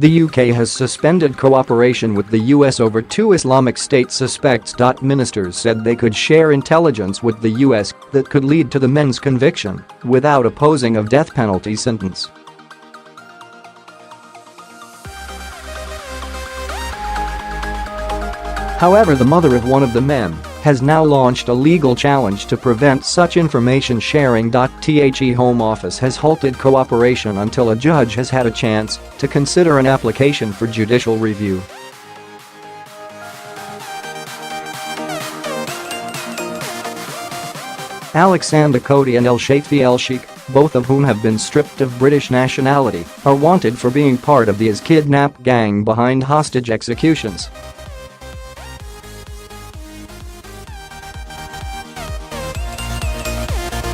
The UK has suspended cooperation with the US over two Islamic State suspects.Ministers said they could share intelligence with the US that could lead to the men's conviction without opposing of death penalty sentence. However, the mother of one of the men has now launched a legal challenge to prevent such information sharing.The Home Office has halted cooperation until a judge has had a chance to consider an application for judicial review. Alexanda Kotey and Shafee Elsheikh, both of whom have been stripped of British nationality, are wanted for being part of the kidnap gang behind hostage executions.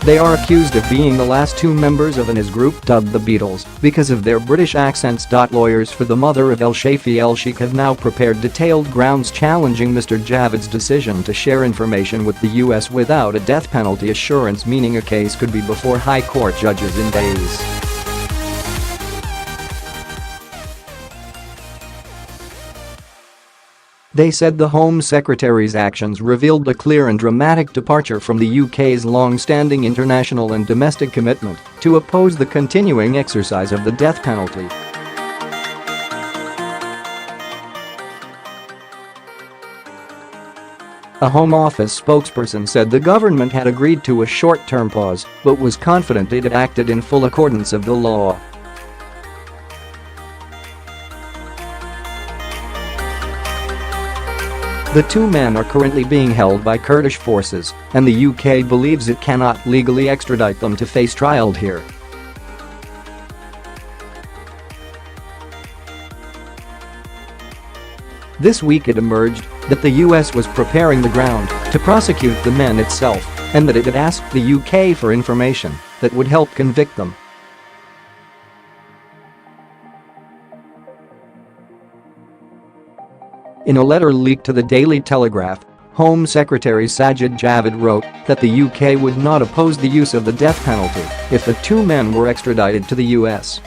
They are accused of being the last two members of an IS group dubbed the Beatles because of their British accents. Lawyers for the mother of Shafee Elsheikh have now prepared detailed grounds challenging Mr Javid's decision to share information with the US without a death penalty assurance, meaning a case could be before High Court judges in days. They said the Home Secretary's actions revealed a clear and dramatic departure from the UK's long-standing international and domestic commitment to oppose the continuing exercise of the death penalty. A Home Office spokesperson said the government had agreed to a short-term pause but was confident it had acted in full accordance of the law. The two men are currently being held by Kurdish forces, and the UK believes it cannot legally extradite them to face trial here. This week it emerged that the US was preparing the ground to prosecute the men itself, and that it had asked the UK for information that would help convict them. In a letter leaked to the Daily Telegraph, Home Secretary Sajid Javid wrote that the UK would not oppose the use of the death penalty if the two men were extradited to the US.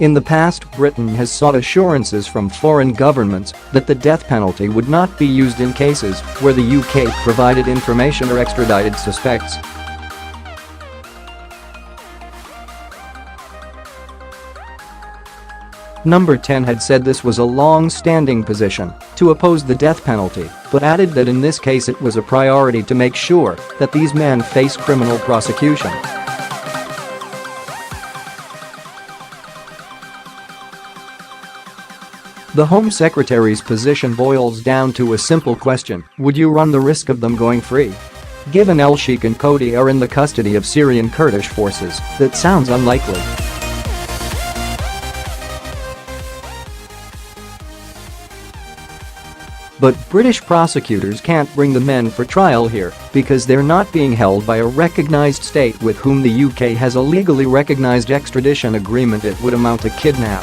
In the past, Britain has sought assurances from foreign governments that the death penalty would not be used in cases where the UK provided information or extradited suspects. Number 10 had said this was a long-standing position to oppose the death penalty, but added that in this case it was a priority to make sure that these men face criminal prosecution. The Home Secretary's position boils down to a simple question: would you run the risk of them going free? Given Elsheikh and Kotey are in the custody of Syrian Kurdish forces, that sounds unlikely. But British prosecutors can't bring the men for trial here because they're not being held by a recognized state with whom the UK has a legally recognized extradition agreement. It would amount to kidnap.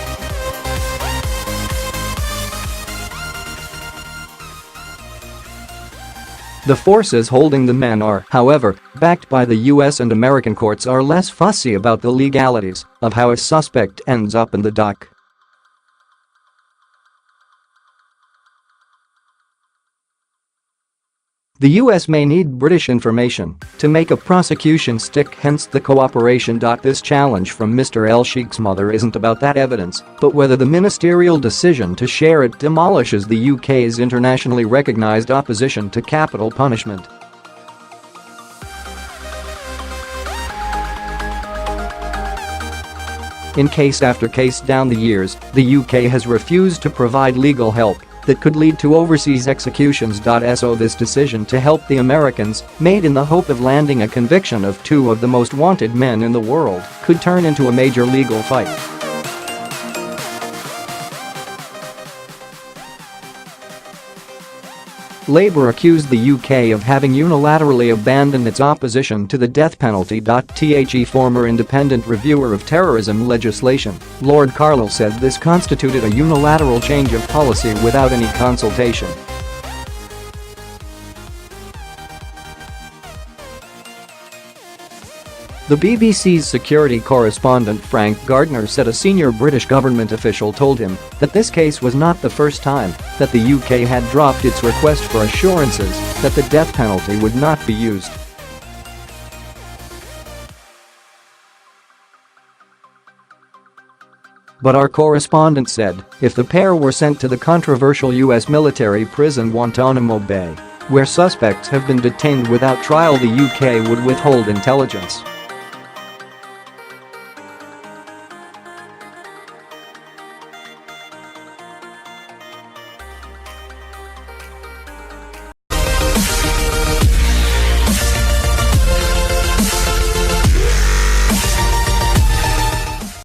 The forces holding the men are, however, backed by the US, and American courts are less fussy about the legalities of how a suspect ends up in the dock. The US may need British information to make a prosecution stick, hence the co-operation.This challenge from Mr Elsheikh's mother isn't about that evidence, but whether the ministerial decision to share it demolishes the UK's internationally recognized opposition to capital punishment. In case after case down the years, the UK has refused to provide legal help that could lead to overseas executions. So this decision to help the Americans, made in the hope of landing a conviction of two of the most wanted men in the world, could turn into a major legal fight. Labour accused the UK of having unilaterally abandoned its opposition to the death penalty. The former independent reviewer of terrorism legislation, Lord Carlisle, said this constituted a unilateral change of policy without any consultation. The BBC's security correspondent Frank Gardner said a senior British government official told him that this case was not the first time that the UK had dropped its request for assurances that the death penalty would not be used. But our correspondent said if the pair were sent to the controversial US military prison Guantanamo Bay, where suspects have been detained without trial, the UK would withhold intelligence.